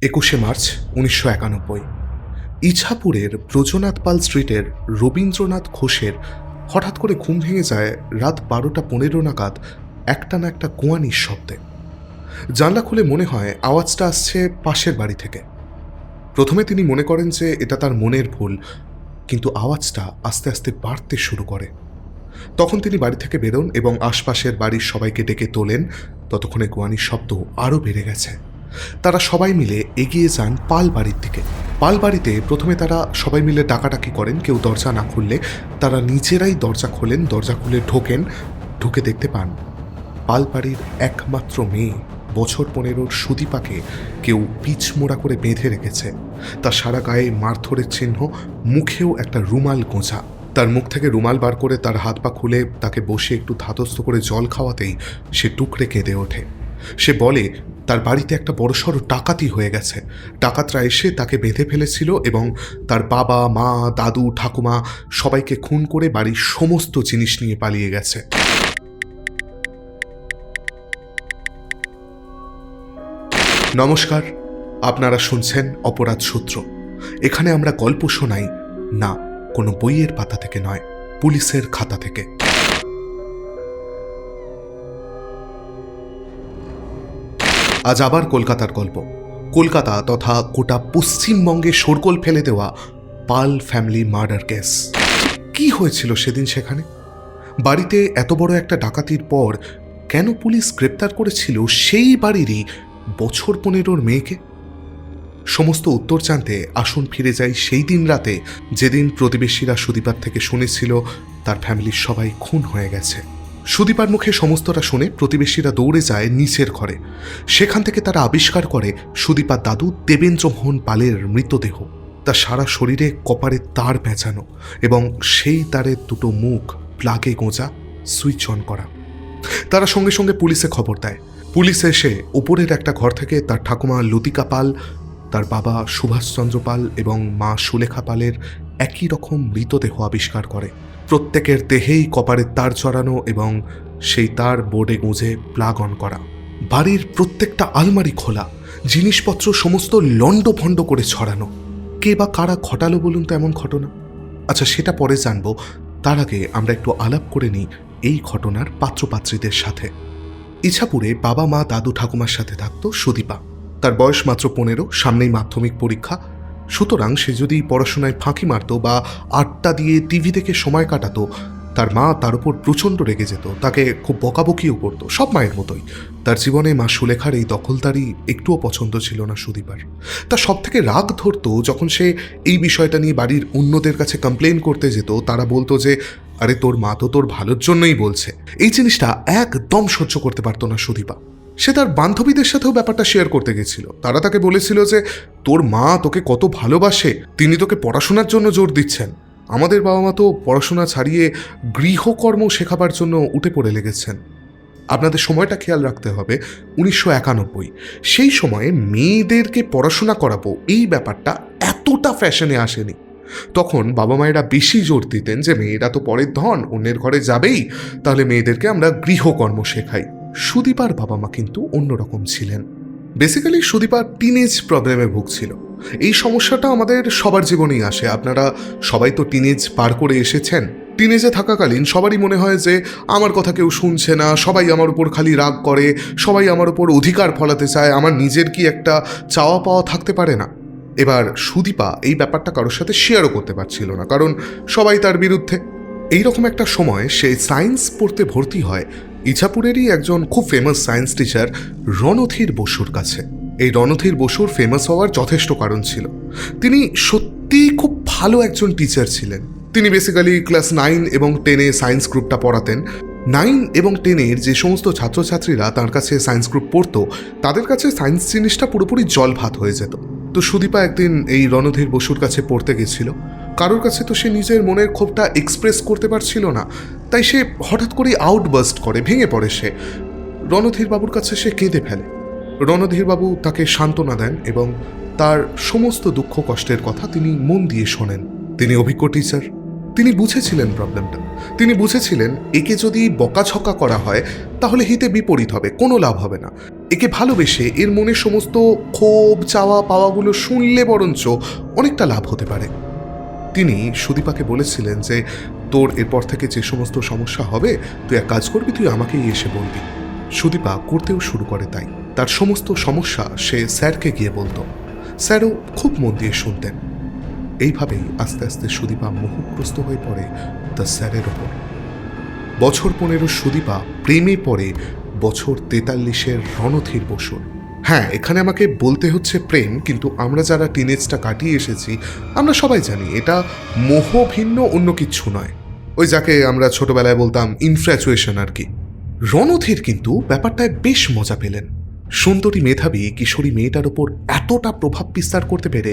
21শে March 1991 ইছাপুরের Brajanath পাল স্ট্রিটের রবীন্দ্রনাথ ঘোষের হঠাৎ করে ঘুম ভেঙে যায় রাত 12:15 নাগাদ একটানা একটা গোয়ানির শব্দে। জানলা খুলে মনে হয় আওয়াজটা আসছে পাশের বাড়ি থেকে। প্রথমে তিনি মনে করেন যে এটা তার মনের ভুল, কিন্তু আওয়াজটা আস্তে আস্তে বাড়তে শুরু করে। তখন তিনি বাড়ি থেকে বেরোন এবং আশপাশের বাড়ির সবাইকে ডেকে তোলেন। ততক্ষণে গোয়ানির শব্দ আরও বেড়ে গেছে। তারা সবাই মিলে এগিয়ে যান পাল বাড়ির দিকে। পাল বাড়িতে প্রথমে তারা সবাই মিলে ডাকাডাকি করেন, কেউ দরজা না খুললে তারা নিজেরাই দরজা খোলেন। দরজা খুলে ঢুকে দেখতে পান পাল বাড়ির একমাত্র মেয়ে বছর 15 সুদীপাকে কেউ পিচমোড়া করে বেঁধে রেখেছে। তার সারা গায়ে মারধরের চিহ্ন, মুখেও একটা রুমাল গোঁজা। তার মুখ থেকে রুমাল বার করে তার হাত পা খুলে তাকে বসে একটু ধাতস্থ করে জল খাওয়াতেই সে টুকরে কেঁদে ওঠে। সে বলে তার বাড়িতে একটা বড়সড় ডাকাতি হয়ে গেছে। ডাকাতরা এসে তাকে বেঁধে ফেলেছিল এবং তার বাবা, মা, দাদু, ঠাকুমা সবাইকে খুন করে বাড়ির সমস্ত জিনিস নিয়ে পালিয়ে গেছে। নমস্কার, আপনারা শুনছেন অপরাধ সূত্র। এখানে আমরা গল্প শোনাই না, কোনো বইয়ের পাতা থেকে নয়, পুলিশের খাতা থেকে। আজ আবার কলকাতার গল্প। কলকাতা তথা গোটা পশ্চিমবঙ্গে শোরগোল ফেলে দেওয়া পাল ফ্যামিলি মার্ডার কেস। কি হয়েছিল সেদিন সেখানে? বাড়িতে এত বড় একটা ডাকাতির পর কেন পুলিশ গ্রেপ্তার করেছিল সেই বাড়িরই বছর 15 মেয়েকে? সমস্ত উত্তর জানতে আসুন ফিরে যাই সেই দিন রাতে, যেদিন প্রতিবেশীরা সুদীপার থেকে শুনেছিল তার ফ্যামিলির সবাই খুন হয়ে গেছে। সুদীপার মুখে সমস্তটা শুনে প্রতিবেশীরা দৌড়ে যায় নিচের ঘরে। সেখান থেকে তারা আবিষ্কার করে সুদীপার দাদু দেবেন্দ্রমোহন পালের মৃতদেহ। তার সারা শরীরে কপারে তার পেঁচানো এবং সেই তারের দুটো মুখ প্লাগে গোঁজা, সুইচ অন করা। তারা সঙ্গে সঙ্গে পুলিশে খবর দেয়। পুলিশ এসে উপরের একটা ঘর থেকে তার ঠাকুমা লতিকা পাল, তার বাবা সুভাষচন্দ্র পাল এবং মা সুলেখা পালের একই রকম মৃতদেহ আবিষ্কার করে। প্রত্যেকের দেহেই কপারের তার চড়ানো এবং সেই তার বোর্ডে গুঁজে প্লাগ অন করা। বাড়ির প্রত্যেকটা আলমারি খোলা, জিনিসপত্র সমস্ত লণ্ডভণ্ড করে ছড়ানো। কে বা কারা ঘটালো বলুন তো এমন ঘটনা? আচ্ছা, সেটা পরে জানবো। তার আগে আমরা একটু আলাপ করে নিই এই ঘটনার পাত্রপাত্রীদের সাথে। ইছাপুরে বাবা, মা, দাদু, ঠাকুমার সাথে থাকতো সুদীপা। তার বয়স মাত্র 15, সামনেই মাধ্যমিক পরীক্ষা। সুতরাং সে যদি পড়াশোনায় ফাঁকি মারত বা আড্ডা দিয়ে টিভি দেখে সময় কাটাতো, তার মা তার উপর প্রচণ্ড রেগে যেত, তাকে খুব বকাবকিও করতো, সব মায়ের মতোই। তার জীবনে মা সুলেখার এই দখলদারি একটুও পছন্দ ছিল না সুদীপার। তার সব থেকে রাগ ধরতো যখন সে এই বিষয়টা নিয়ে বাড়ির অন্যদের কাছে কমপ্লেন করতে যেত। তারা বলতো যে আরে তোর মা তো তোর ভালোর জন্যই বলছে। এই জিনিসটা একদম সহ্য করতে পারতো না সুদীপা। সে তার বান্ধবীদের সাথেও ব্যাপারটা শেয়ার করতে গেছিল। তারা তাকে বলেছিল যে তোর মা তোকে কত ভালোবাসে, তিনি তোকে পড়াশোনার জন্য জোর দিচ্ছেন। আমাদের বাবা মা তো পড়াশোনা ছাড়িয়ে গৃহকর্ম শেখাবার জন্য উঠে পড়ে লেগেছেন। আপনাদের সময়টা খেয়াল রাখতে হবে, 1991। সেই সময়ে মেয়েদেরকে পড়াশোনা করাবো এই ব্যাপারটা এতটা ফ্যাশনে আসেনি। তখন বাবা মায়েরা বেশি জোর দিতেন যে মেয়েরা তো পরের ধন, অন্যের ঘরে যাবেই, তাহলে মেয়েদেরকে আমরা গৃহকর্ম শেখাই। সুদীপার বাবা মা কিন্তু অন্যরকম ছিলেন। বেসিক্যালি সুদীপা টিনেজ প্রবলেমে ভুগছিল। এই সমস্যাটা আমাদের সবার জীবনেই আসে। আপনারা সবাই তো টিনেজ পার করে এসেছেন। টিনেজে থাকাকালীন সবারই মনে হয় যে আমার কথা কেউ শুনছে না, সবাই আমার উপর খালি রাগ করে, সবাই আমার উপর অধিকার ফলাতে চায়, আমার নিজের কি একটা চাওয়া পাওয়া থাকতে পারে না? এবার সুদীপা এই ব্যাপারটা কারোর সাথে শেয়ারও করতে পারছিল না, কারণ সবাই তার বিরুদ্ধে। এইরকম একটা সময় সে সায়েন্স পড়তে ভর্তি হয় ইছাপুরেরই একজন খুব ফেমাস সায়েন্স টিচার রণধীর বসুর কাছে। এই রণধীর বসুর ফেমাস হওয়ার যথেষ্ট কারণ ছিল। তিনি সত্যিই খুব ভালো একজন টিচার ছিলেন। তিনি বেসিক্যালি ক্লাস 9 এবং 10-এ সায়েন্স গ্রুপটা পড়াতেন। 9 এবং 10-এর যে সমস্ত ছাত্রছাত্রীরা তার কাছে সায়েন্স গ্রুপ পড়তো, তাদের কাছে সায়েন্স জিনিসটা পুরোপুরি জল ভাত হয়ে যেত। তো সুদীপা একদিন এই রণধীর বসুর কাছে পড়তে গেছিল। কারোর কাছে তো সে নিজের মনের ক্ষোভটা এক্সপ্রেস করতে পারছিল না, তাই সে হঠাৎ করেই আউটবার্স্ট করে, ভেঙে পড়ে সে। রণধীর বাবুর কাছে সে কেঁদে ফেলে। রণধীর বাবু তাকে সান্ত্বনা দেন এবং তার সমস্ত দুঃখ কষ্টের কথা তিনি মন দিয়ে শোনেন। তিনি অভিজ্ঞ টিচার, তিনি বুঝেছিলেন প্রবলেমটা। তিনি বুঝেছিলেন একে যদি বকাঝকা করা হয় তাহলে হিতে বিপরীত হবে, কোনো লাভ হবে না। একে ভালোবেসে এর মনে সমস্ত ক্ষোভ চাওয়া পাওয়াগুলো শুনলে বরঞ্চ অনেকটা লাভ হতে পারে। তিনি সুদীপাকে বলেছিলেন যে তোর এরপর থেকে যে সমস্ত সমস্যা হবে তুই এক কাজ করবি, তুই আমাকেই এসে বলবি। সুদীপা করতেও শুরু করে তাই। তার সমস্ত সমস্যা সে স্যারকে গিয়ে বলতো। স্যারও খুব মন দিয়ে শুনতেন। এইভাবেই আস্তে আস্তে সুদীপা মোহগ্রস্ত হয়ে পড়ে দ্য স্যারের ওপর। বছর 15 সুদীপা প্রেমে পড়ে বছর 43 রণধীর বসুর। হ্যাঁ, এখানে আমাকে বলতে হচ্ছে প্রেম, কিন্তু আমরা যারা টিনেজটা কাটিয়ে এসেছি আমরা সবাই জানি এটা মোহ ভিন্ন অন্য কিচ্ছু নয়। ওই যাকে আমরা ছোটবেলায় বলতাম ইনফ্র্যাচুয়েশন আর কি। রণধীর কিন্তু ব্যাপারটায় বেশ মজা পেলেন। সুন্দরী মেধাবী কিশোরী মেয়েটার ওপর এতটা প্রভাব বিস্তার করতে পেরে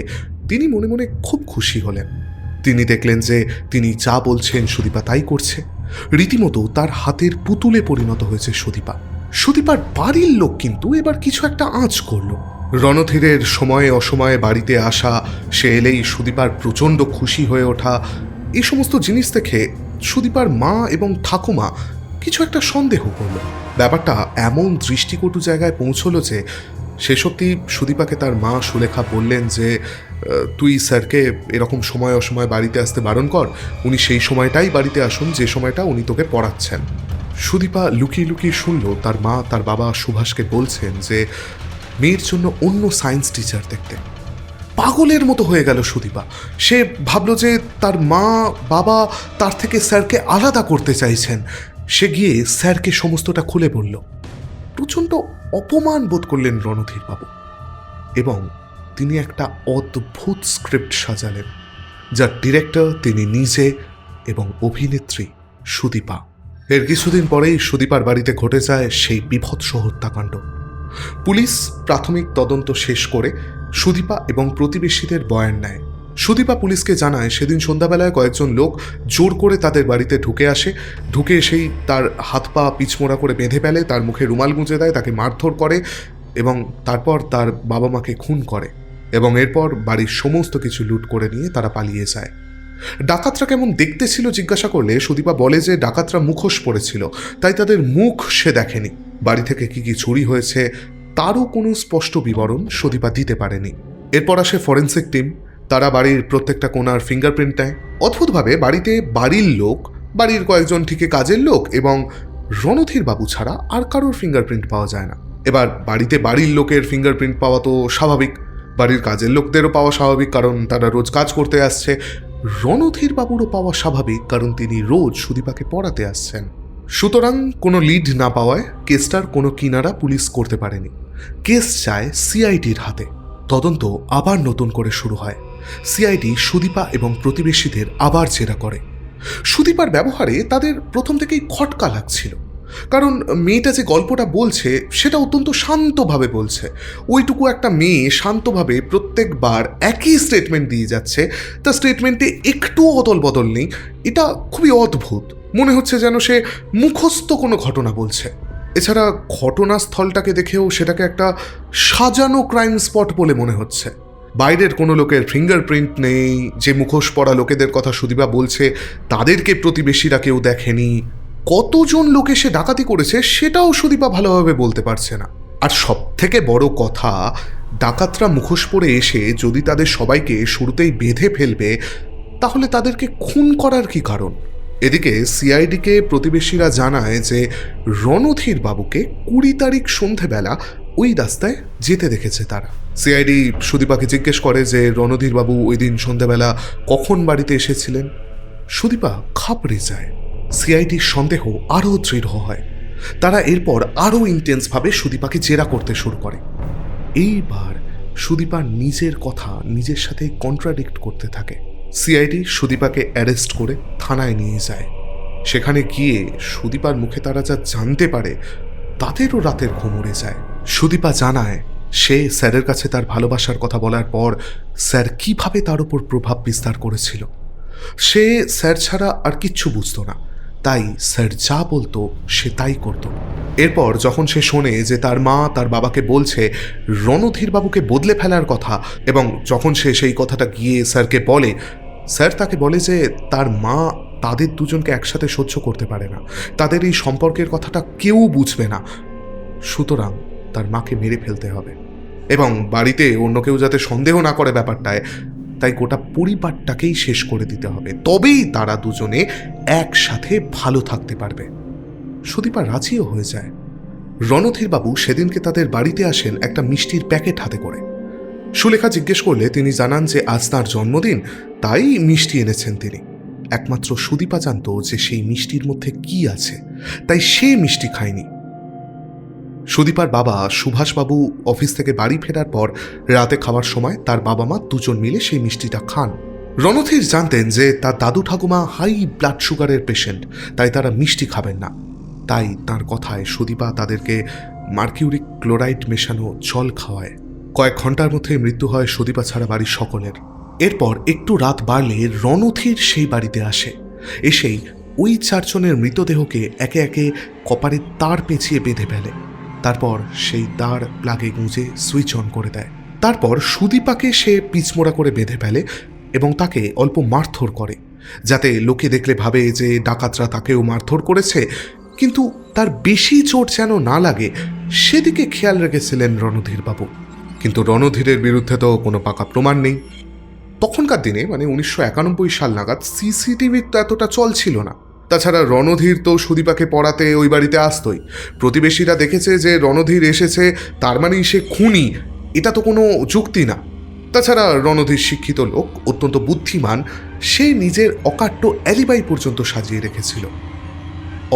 তিনি মনে মনে খুব খুশি হলেন। তিনি দেখলেন যে তিনি যা বলছেন সুদীপা তাই করছে। রীতিমতো তার হাতের পুতুলে পরিণত হয়েছে সুদীপা। সুদীপার বাড়ির লোক কিন্তু এবার কিছু একটা আঁচ করল। রণধীরের সময়ে অসময়ে বাড়িতে আসা, সে এলেই সুদীপার প্রচণ্ড খুশি হয়ে ওঠা, এই সমস্ত জিনিস দেখে সুদীপার মা এবং ঠাকুমা কিছু একটা সন্দেহ করল। ব্যাপারটা এমন দৃষ্টিকটু জায়গায় পৌঁছলো যে শেষ অবধি সুদীপাকে তার মা সুলেখা বললেন যে তুই স্যারকে এরকম সময় অসময় বাড়িতে আসতে বারণ কর, উনি সেই সময়টাই বাড়িতে আসুন যে সময়টা উনি তোকে পড়াচ্ছেন। সুদীপা লুকিয়ে লুকিয়ে শুনল তার মা তার বাবা সুভাষকে বলছেন যে মেয়ের জন্য অন্য সায়েন্স টিচার দেখতে। পাগলের মতো হয়ে গেল সুদীপা। সে ভাবল যে তার মা বাবা তার থেকে স্যারকে আলাদা করতে চাইছেন। সে গিয়ে স্যারকে সমস্তটা খুলে বলল। প্রচণ্ড অপমান বোধ করলেন রণধীর বাবু এবং তিনি একটা অদ্ভুত স্ক্রিপ্ট সাজালেন, যার ডিরেক্টর তিনি নিজে এবং অভিনেত্রী সুদীপা। এর কিছুদিন পরেই সুদীপার বাড়িতে ঘটে যায় সেই বীভৎস হত্যাকাণ্ড। পুলিশ প্রাথমিক তদন্ত শেষ করে সুদীপা এবং প্রতিবেশীদের বয়ান নেয়। সুদীপা পুলিশকে জানায় সেদিন সন্ধ্যাবেলায় কয়েকজন লোক জোর করে তাদের বাড়িতে ঢুকে এসেই তার হাত পা পিছমোড়া করে বেঁধে ফেলে, তার মুখে রুমাল গুঁজে দেয়, তাকে মারধর করে এবং তারপর তার বাবা মাকে খুন করে এবং এরপর বাড়ির সমস্ত কিছু লুট করে নিয়ে তারা পালিয়ে যায়। ডাকাতরা কেমন দেখতে ছিল জিজ্ঞাসা করলে সুদীপা বলে যে ডাকাতরা মুখোশ পড়েছিল, তাই তাদের মুখ সে দেখেনি। বাড়ি থেকে কি কি চুরি হয়েছে তারও কোনো স্পষ্ট বিবরণ সুদীপা দিতে পারেনি। এরপর আসে ফরেন্সিক টিম। তারা বাড়ির প্রত্যেকটা কোণার ফিঙ্গারপ্রিন্ট নেয়। অদ্ভুতভাবে বাড়িতে বাড়ির লোক, বাড়ির কয়েকজন ঠিকই কাজের লোক এবং রণধীর বাবু ছাড়া আর কারোর ফিঙ্গারপ্রিন্ট পাওয়া যায় না। এবার বাড়িতে বাড়ির লোকের ফিঙ্গারপ্রিন্ট পাওয়া তো স্বাভাবিক, বাড়ির কাজের লোকদেরও পাওয়া স্বাভাবিক কারণ তারা রোজ কাজ করতে আসছে। রণধীর বাবুরও পাওয়া স্বাভাবিক কারণ তিনি রোজ সুদীপাকে পড়াতে আসছেন। সুতরাং কোনো লিড না পাওয়ায় কেসটার কোনো কিনারা পুলিশ করতে পারেনি। কেস যায় সিআইডির হাতে। তদন্ত আবার নতুন করে শুরু হয়। সিআইডি সুদীপা এবং প্রতিবেশীদের আবার জেরা করে। সুদীপার ব্যবহারে তাদের প্রথম থেকেই খটকা লাগছিল, কারণ মেয়েটা যে গল্পটা বলছে সেটা অত্যন্ত শান্তভাবে বলছে। ওইটুকু একটা মেয়ে শান্তভাবে প্রত্যেকবার একই স্টেটমেন্ট দিয়ে যাচ্ছে, তার স্টেটমেন্টে একটুও অদল বদল নেই। এটা খুবই অদ্ভুত, মনে হচ্ছে যেন সে মুখস্থ কোনো ঘটনা বলছে। এছাড়া ঘটনাস্থলটাকে দেখেও সেটাকে একটা সাজানো ক্রাইম স্পট বলে মনে হচ্ছে। বাইরের কোনো লোকের ফিঙ্গারপ্রিন্ট নেই। যে মুখোশ পরা লোকেদের কথা সুদীপা বলছে তাদেরকে প্রতিবেশীরা কেউ দেখেনি। কতজন লোক এসে ডাকাতি করেছে সেটাও সুদীপা ভালোভাবে বলতে পারছে না। আর সব থেকে বড় কথা, ডাকাতরা মুখোশ পরে এসে যদি তাদের সবাইকে শুরুতেই বেঁধে ফেলবে তাহলে তাদেরকে খুন করার কি কারণ? এদিকে সিআইডিকে প্রতিবেশীরা জানায় যে রণধীর বাবুকে 20 তারিখ সন্ধেবেলা ওই রাস্তায় যেতে দেখেছে তারা। সিআইডি সুদীপাকে জিজ্ঞেস করে যে রণধীর বাবু ওই দিন সন্ধেবেলা কখন বাড়িতে এসেছিলেন। সুদীপা ঘাবড়ে যায়। সিআইডির সন্দেহ আরও দৃঢ় হয়। তারা এরপর আরও ইন্টেন্সভাবে সুদীপাকে জেরা করতে শুরু করে। এইবার সুদীপা নিজের কথা নিজের সাথে কন্ট্রাডিক্ট করতে থাকে। সিআইডি সুদীপাকে অ্যারেস্ট করে থানায় নিয়ে যায়। সেখানে গিয়ে সুদীপার মুখে তারা যা জানতে পারে তাদেরও রাতের ঘুম উড়ে যায়। সুদীপা জানায় সে স্যারের কাছে তার ভালোবাসার কথা বলার পর স্যার কিভাবে তার উপর প্রভাব বিস্তার করেছিল। সে স্যার ছাড়া আর কিচ্ছু বুঝতো না, তাই স্যার যা বলতো সে তাই করত। এরপর যখন সে শোনে যে তার মা তার বাবাকে বলছে রণধীর বাবুকে বদলে ফেলার কথা এবং যখন সে সেই কথাটা গিয়ে স্যারকে বলে, স্যার তাকে বলে যে তার মা তাদের দুজনকে একসাথে সহ্য করতে পারে না, তাদের এই সম্পর্কের কথাটা কেউ বুঝবে না, সুতরাং তার মাকে মেরে ফেলতে হবে এবং বাড়িতে অন্য কেউ যাতে সন্দেহ না করে ব্যাপারটায়, তাই গোটা পরিবারটাকেই শেষ করে দিতে হবে, তবেই তারা দুজনে একসাথে ভালো থাকতে পারবে। সুদীপা রাজিও হয়ে যায়। রণধীর বাবু সেদিনকে তাদের বাড়িতে আসেন একটা মিষ্টির প্যাকেট হাতে করে। সুলেখা জিজ্ঞেস করলে তিনি জানান যে আজ তার জন্মদিন, তাই মিষ্টি এনেছেন তিনি। একমাত্র সুদীপা জানত যে সেই মিষ্টির মধ্যে কি আছে, তাই সে মিষ্টি খায়নি। সুদীপার বাবা সুভাষবাবু অফিস থেকে বাড়ি ফেরার পর রাতে খাওয়ার সময় তার বাবা মা দুজন মিলে সেই মিষ্টিটা খান। রণধীর জানতেন যে তার দাদু ঠাকুমা হাই ব্লাড সুগারের পেশেন্ট, তাই তারা মিষ্টি খাবেন না। তাই তার কথায় সুদীপা তাদেরকে মার্কিউরিক ক্লোরাইড মেশানো জল খাওয়ায়। কয়েক ঘন্টার মধ্যে মৃত্যু হয় সুদীপা ছাড়া বাড়ির সকলের। এরপর একটু রাত বাড়লে রণধীর সেই বাড়িতে আসে। এসেই ওই চারজনের মৃতদেহকে একে একে কপারে তার পেঁচিয়ে বেঁধে ফেলে। তারপর সেই তার প্লাগে গুঁজে সুইচ অন করে দেয়। তারপর সুদীপাকে সে পিচমোড়া করে বেঁধে ফেলে এবং তাকে অল্প মারধর করে, যাতে লোকে দেখলে ভাবে যে ডাকাতরা তাকেও মারধর করেছে, কিন্তু তার বেশি চোট যেন না লাগে সেদিকে খেয়াল রেখেছিলেন রণধীর বাবু। কিন্তু রণধীরের বিরুদ্ধে তো কোনো পাকা প্রমাণ নেই। তখনকার দিনে মানে 1991 সাল নাগাদ সিসিটিভির তো এতটা চল ছিল না। তাছাড়া রণধীর তো সুদীপাকে পড়াতে ওই বাড়িতে আসতোই। প্রতিবেশীরা দেখেছে যে রণধীর এসেছে, তার মানেই সে খুনি, এটা তো কোনো যুক্তি না। তাছাড়া রণধীর শিক্ষিত লোক, অত্যন্ত বুদ্ধিমান, সে নিজের অকাট্য অ্যালিবাই পর্যন্ত সাজিয়ে রেখেছিল।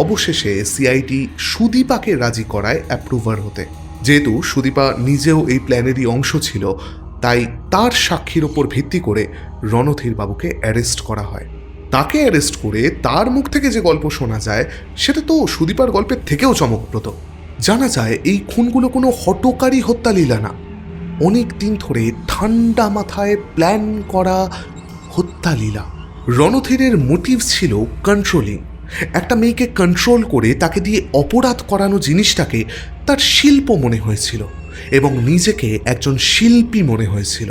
অবশেষে সিআইডি সুদীপাকে রাজি করায় অ্যাপ্রুভার হতে। যেহেতু সুদীপা নিজেও এই প্ল্যানেরই অংশ ছিল, তাই তার সাক্ষীর ওপর ভিত্তি করে রণধীর বাবুকে অ্যারেস্ট করা হয়। তাকে অ্যারেস্ট করে তার মুখ থেকে যে গল্প শোনা যায় সেটা তো সুদীপার গল্পের থেকেও চমকপ্রদ। জানা যায় এই খুনগুলো কোনো হঠকারী হত্যালীলা না, অনেক দিন ধরে ঠান্ডা মাথায় প্ল্যান করা হত্যালীলা। রণধীরের মোটিভ ছিল কন্ট্রোলিং। একটা মেয়েকে কন্ট্রোল করে তাকে দিয়ে অপরাধ করানো জিনিসটাকে তার শিল্প মনে হয়েছিল এবং নিজেকে একজন শিল্পী মনে হয়েছিল।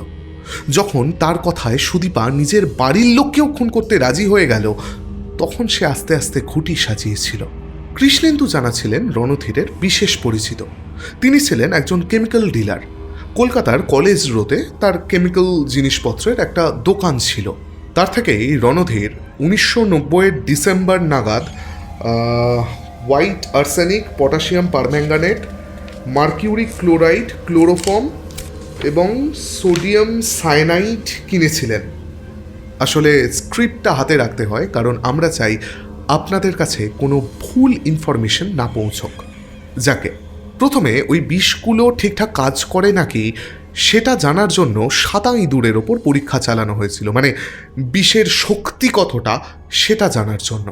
যখন তার কথায় সুদীপা নিজের বাড়ির লোককেও খুন করতে রাজি হয়ে গেল, তখন সে আস্তে আস্তে খুঁটি সাজিয়েছিল। কৃষ্ণেন্দু জানা ছিলেন রণধীরের বিশেষ পরিচিত। তিনি ছিলেন একজন কেমিক্যাল ডিলার। কলকাতার কলেজ রোডে তার কেমিক্যাল জিনিসপত্রের একটা দোকান ছিল। তার থেকেই রণধীর 1990 ডিসেম্বর নাগাদ white arsenic, potassium permanganate, mercuric chloride, chloroform এবং সোডিয়াম সায়ানাইড কিনেছিলেন। আসলে স্ক্রিপ্টটা হাতে রাখতে হয়, কারণ আমরা চাই আপনাদের কাছে কোনো ভুল ইনফরমেশন না পৌঁছক। যাকে প্রথমে ওই বিষগুলো ঠিকঠাক কাজ করে নাকি সেটা জানার জন্য সাদা ইঁদুরের ওপর পরীক্ষা চালানো হয়েছিল, মানে বিষের শক্তি কতটা সেটা জানার জন্য।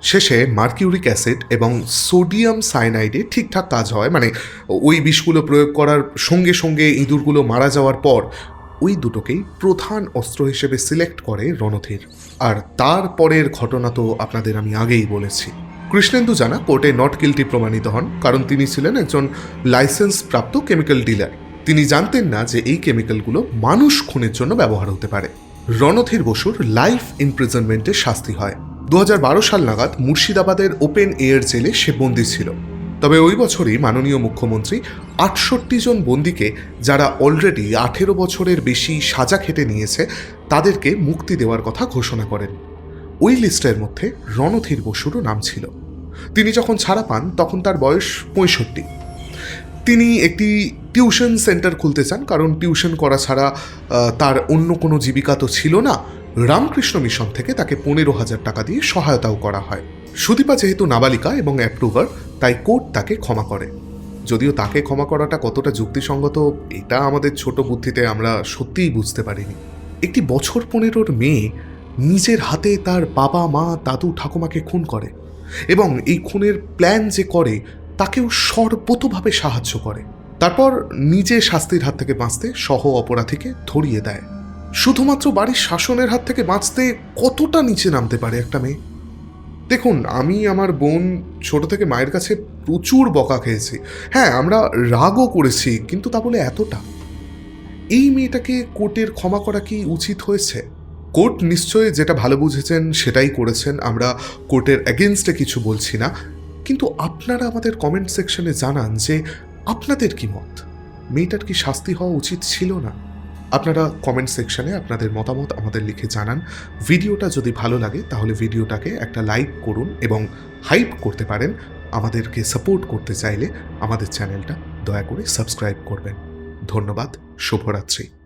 শেষে মার্কিউরিক অ্যাসিড এবং সোডিয়াম সায়ানাইডে ঠিকঠাক কাজ হয়, মানে ওই বিষগুলো প্রয়োগ করার সঙ্গে সঙ্গে ইঁদুরগুলো মারা যাওয়ার পর ওই দুটোকেই প্রধান অস্ত্র হিসেবে সিলেক্ট করে রণধীর। আর তারপরের ঘটনা তো আপনাদের আমি আগেই বলেছি। কৃষ্ণেন্দু জানা কোর্টে নট গিল্টি প্রমাণিত হন, কারণ তিনি ছিলেন একজন লাইসেন্স প্রাপ্ত কেমিক্যাল ডিলার। তিনি জানতেন না যে এই কেমিক্যালগুলো মানুষ খুনের জন্য ব্যবহার হতে পারে। রণধীর বসুর লাইফ ইমপ্রিজনমেন্টের শাস্তি হয়। 2012 সাল নাগাদ মুর্শিদাবাদের ওপেন এয়ার জেলে সে বন্দী ছিল। তবে ওই বছরই মাননীয় মুখ্যমন্ত্রী 68 জন বন্দীকে, যারা অলরেডি 18 বছরের বেশি সাজা খেটে নিয়েছে, তাদেরকে মুক্তি দেওয়ার কথা ঘোষণা করেন। ওই লিস্টের মধ্যে রণধীর বসুরও নাম ছিল। তিনি যখন ছাড়া পান তখন তার বয়স 65। তিনি একটি টিউশন সেন্টার খুলতে চান, কারণ টিউশন করা ছাড়া তার অন্য কোনো জীবিকা তো ছিল না। রামকৃষ্ণ মিশন থেকে তাকে 15,000 টাকা দিয়ে সহায়তাও করা হয়। সুদীপা যেহেতু নাবালিকা এবং অ্যাপ্রুভার, তাই কোর্ট তাকে ক্ষমা করে। যদিও তাকে ক্ষমা করাটা কতটা যুক্তিসঙ্গত এটা আমাদের ছোট বুদ্ধিতে আমরা সত্যিই বুঝতে পারিনি। একটি বছর 15-র মেয়ে নিজের হাতে তার বাবা মা দাদু ঠাকুমাকে খুন করে এবং এই খুনের প্ল্যান যে করে তাকেও সর্বতোভাবে সাহায্য করে। তারপর নিজে শাস্তির হাত থেকে বাঁচতে সহ অপরাধীকে ধরিয়ে দেয়। শুধুমাত্র বাড়ির শাসনের হাত থেকে বাঁচতে কতটা নিচে নামতে পারে একটা মেয়ে। দেখুন, আমি আমার বোন ছোট থেকে মায়ের কাছে প্রচুর বকা খেয়েছি। হ্যাঁ, আমরা রাগও করেছি, কিন্তু তা বলে এতটা। এই মেয়েটাকে কোর্টের ক্ষমা করা কি উচিত হয়েছে? কোর্ট নিশ্চয়ই যেটা ভালো বুঝেছেন সেটাই করেছেন, আমরা কোর্টের এগেনস্টে কিছু বলছি না, কিন্তু আপনারা আমাদের কমেন্ট সেকশনে জানান যে আপনাদের কি মত, মেয়েটার কি শাস্তি হওয়া উচিত ছিল না? আপনারা কমেন্ট সেকশনে আপনাদের মতামত আমাদের লিখে জানান। ভিডিওটা যদি ভালো লাগে তাহলে ভিডিওটাকে একটা লাইক করুন এবং হাইপ করতে পারেন। আমাদেরকে সাপোর্ট করতে চাইলে আমাদের চ্যানেলটা দয়া করে সাবস্ক্রাইব করবেন। ধন্যবাদ, শুভরাত্রি।